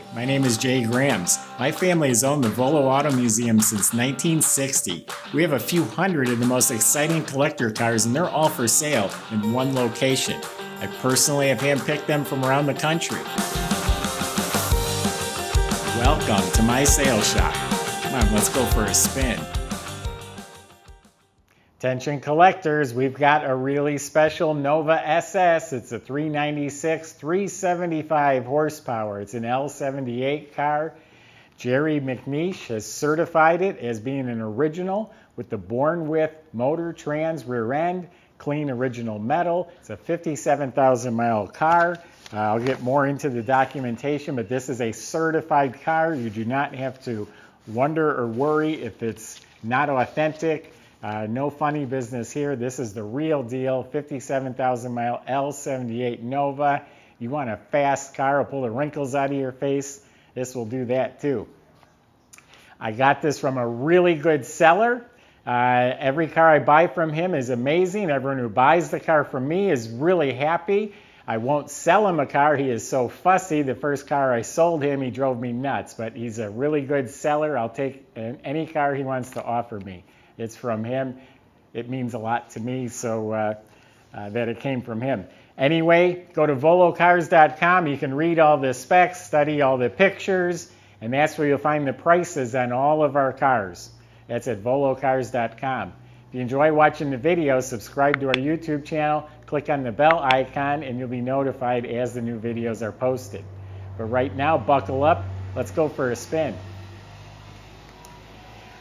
Hi, my name is Jay Grams. My family has owned the Volo Auto Museum since 1960. We have a few hundred of the most exciting collector cars, and they're all for sale in one location. I personally have handpicked them from around the country. Welcome to my sales shop. Come on, let's go for a spin. Attention collectors, we've got a really special Nova SS. It's a 396, 375 horsepower. It's an L78 car. Jerry MacNeish has certified it as being an original with the born with motor, trans, rear end, clean original metal. It's a 57,000 mile car. I'll get more into the documentation, but this is a certified car. You do not have to wonder or worry if it's not authentic. No funny business here. This is the real deal, 57,000 mile L78 Nova. You want a fast car, it'll pull the wrinkles out of your face. This will do that too. I got this from a really good seller. Every car I buy from him is amazing. Everyone who buys the car from me is really happy. I won't sell him a car. He is so fussy. The first car I sold him, he drove me nuts, but he's a really good seller. I'll take any car he wants to offer me. It's from him. It means a lot to me, so that it came from him. Anyway, go to volocars.com. You can read all the specs, study all the pictures, and that's where you'll find the prices on all of our cars. That's at volocars.com. If you enjoy watching the video, subscribe to our YouTube channel, click on the bell icon, and you'll be notified as the new videos are posted. But right now, buckle up. Let's go for a spin.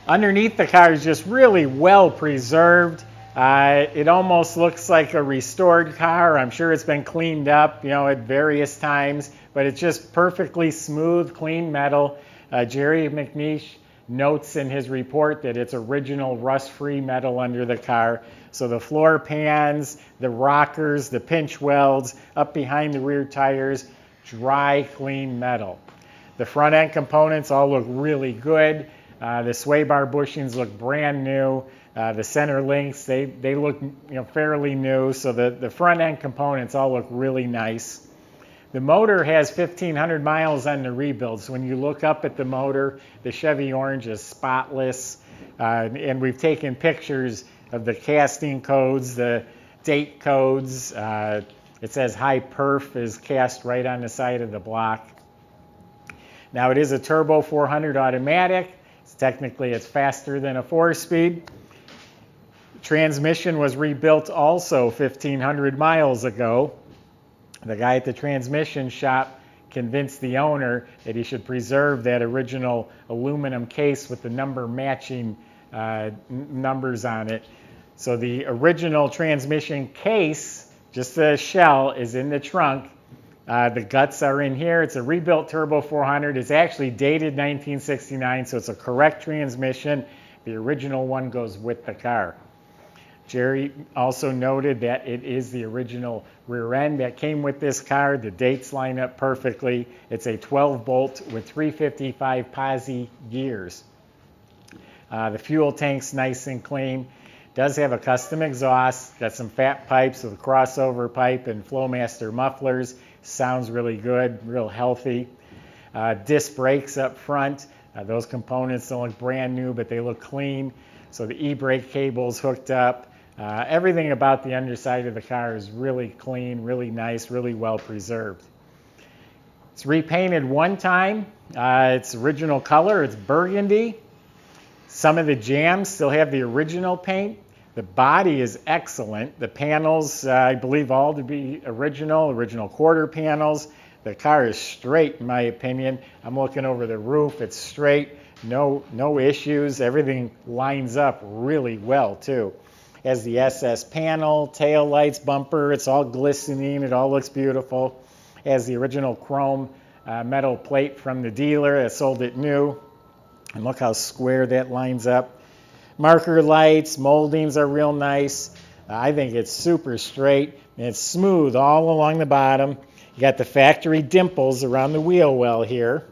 Underneath the car is just really well preserved. It almost looks like a restored car. I'm sure it's been cleaned up, at various times, but it's just perfectly smooth, clean metal. Jerry MacNeish notes in his report that it's original rust-free metal under the car. So the floor pans, the rockers, the pinch welds, up behind the rear tires, dry, clean metal. The front end components all look really good. The sway bar bushings look brand new. The center links, they look fairly new. So the front end components all look really nice. The motor has 1,500 miles on the rebuild. So when you look up at the motor, the Chevy Orange is spotless. And we've taken pictures of the casting codes, the date codes. It says high perf is cast right on the side of the block. Now it is a turbo 400 automatic. Technically, it's faster than a 4-speed. Transmission was rebuilt also 1,500 miles ago. The guy at the transmission shop convinced the owner that he should preserve that original aluminum case with the number matching numbers on it. So the original transmission case, just the shell, is in the trunk. The guts are in here. It's a rebuilt Turbo 400. It's actually dated 1969, so it's a correct transmission. The original one goes with the car. Jerry also noted that it is the original rear end that came with this car. The dates line up perfectly. It's a 12-bolt with 355 posi gears. The fuel tank's nice and clean. Does have a custom exhaust. Got some fat pipes with a crossover pipe and Flowmaster mufflers. Sounds really good, real healthy. Disc brakes up front. Those components don't look brand new, but they look clean. So the e-brake cable's hooked up. Everything about the underside of the car is really clean, really nice, really well preserved. It's repainted one time. It's original color. It's burgundy. Some of the Jambs still have the original paint. The body is excellent. The panels, I believe all to be original quarter panels. The car is straight, in my opinion. I'm looking over the roof. It's straight, no issues. Everything lines up really well, too. Has the SS panel, tail lights, bumper. It's all glistening. It all looks beautiful. Has the original chrome metal plate from the dealer that sold it new. And look how square that lines up. Marker lights, moldings are real nice. I think it's super straight and it's smooth all along the bottom. You got the factory dimples around the wheel well here.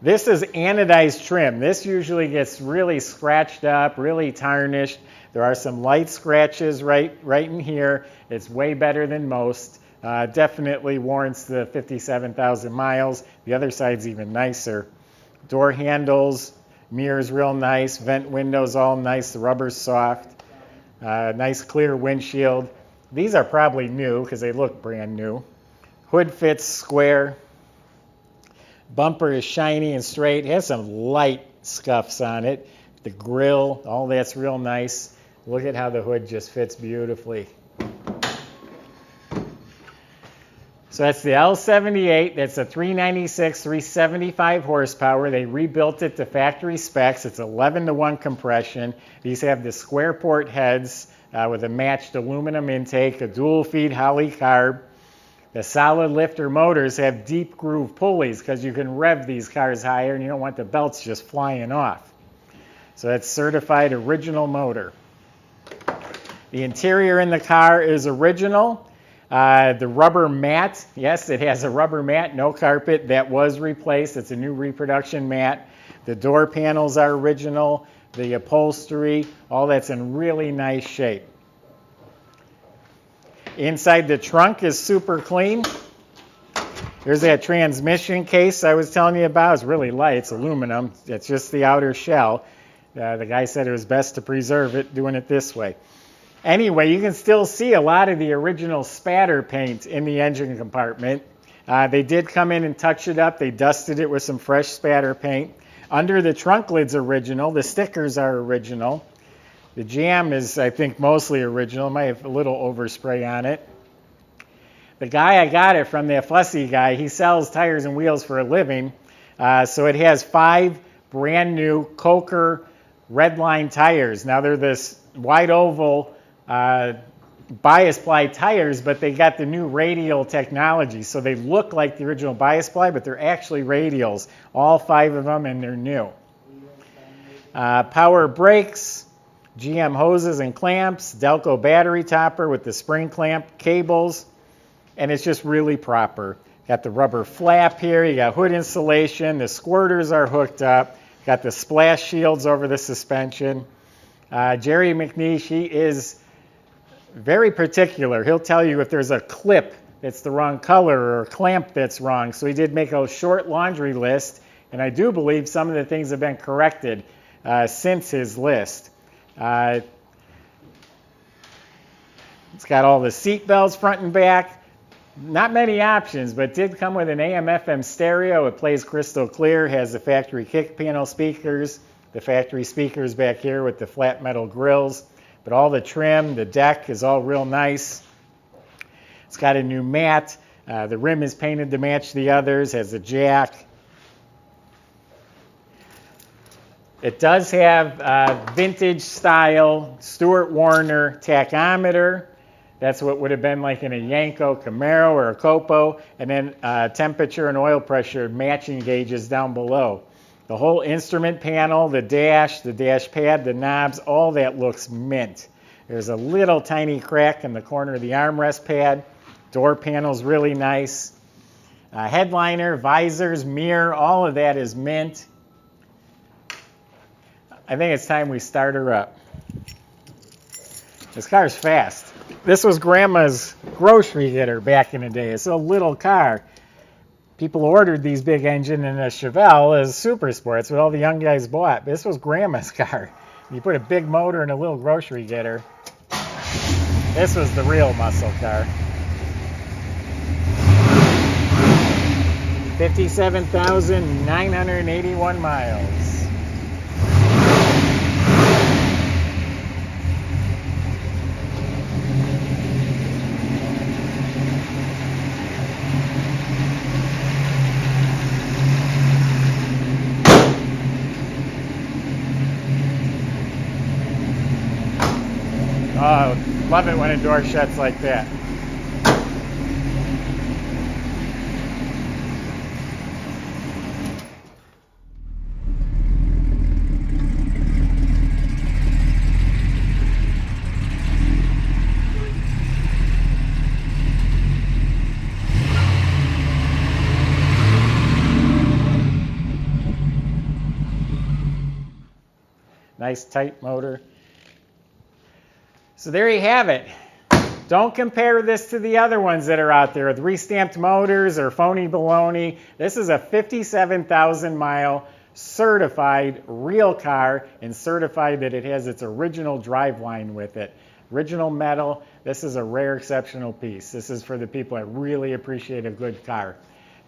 This is anodized trim. This usually gets really scratched up, really tarnished. There are some light scratches right in here. It's way better than most. Definitely warrants the 57,000 miles. The other side's even nicer. Door handles, mirrors real nice, vent windows all nice, the rubber's soft. Nice clear windshield. These are probably new because they look brand new. Hood fits square. Bumper is shiny and straight. It has some light scuffs on it. The grill, all that's real nice. Look at how the hood just fits beautifully. So that's the L78. That's a 396, 375 horsepower. They rebuilt it to factory specs. It's 11-to-1 compression. These have the square port heads with a matched aluminum intake, a dual feed Holley carb. The solid lifter motors have deep groove pulleys because you can rev these cars higher and you don't want the belts just flying off. So that's certified original motor. The interior in the car is original. The rubber mat, yes, it has a rubber mat, no carpet. That was replaced. It's a new reproduction mat. The door panels are original. The upholstery, all that's in really nice shape. Inside the trunk is super clean. Here's that transmission case I was telling you about. It's really light. It's aluminum. It's just the outer shell. The guy said it was best to preserve it doing it this way. Anyway, you can still see a lot of the original spatter paint in the engine compartment. They did come in and touch it up. They dusted it with some fresh spatter paint. Under the trunk lid's original. The stickers are original. The jam is, I think, mostly original. It might have a little overspray on it. The guy I got it from, that fussy guy, he sells tires and wheels for a living. So it has 5 brand new Coker redline tires. Now they're this wide oval bias ply tires, but they got the new radial technology. So they look like the original bias ply, but they're actually radials. All 5 of them, and they're new. Power brakes, GM hoses and clamps, Delco battery topper with the spring clamp cables, and it's just really proper. Got the rubber flap here, you got hood insulation, the squirters are hooked up, got the splash shields over the suspension. Jerry MacNeish, he is very particular. He'll tell you if there's a clip that's the wrong color or a clamp that's wrong. So he did make a short laundry list, and I do believe some of the things have been corrected since his list. It's got all the seat belts front and back. Not many options, but did come with an AM/FM stereo. It plays crystal clear, has the factory kick panel speakers, the factory speakers back here with the flat metal grills. But all the trim, the deck is all real nice. It's got a new mat. The rim is painted to match the others, has a jack. It does have vintage style Stuart Warner tachometer. That's what would have been like in a Yanko Camaro or a Copo. And then temperature and oil pressure matching gauges down below. The whole instrument panel, the dash pad, the knobs, all that looks mint. There's a little tiny crack in the corner of the armrest pad. Door panel's really nice. Headliner, visors, mirror, all of that is mint. I think it's time we start her up. This car's fast. This was Grandma's grocery getter back in the day. It's a little car. People ordered these big engine and a Chevelle as super sports. What all the young guys bought. This was Grandma's car. You put a big motor in a little grocery getter. This was the real muscle car. 57,981 miles. Oh, love it when a door shuts like that. Nice tight motor. So there you have it. Don't compare this to the other ones that are out there with restamped motors or phony baloney. This is a 57,000 mile certified real car, and certified that it has its original driveline with it. Original metal. This is a rare, exceptional piece. This is for the people that really appreciate a good car.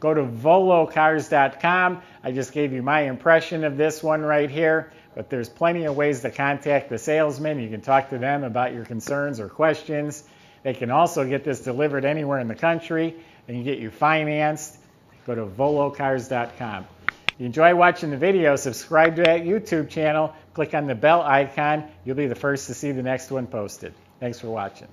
Go to volocars.com. I just gave you my impression of this one right here, but there's plenty of ways to contact the salesman. You can talk to them about your concerns or questions. They can also get this delivered anywhere in the country, and you get you financed. Go to volocars.com. If you enjoy watching the video, subscribe to that YouTube channel. Click on the bell icon. You'll be the first to see the next one posted. Thanks for watching.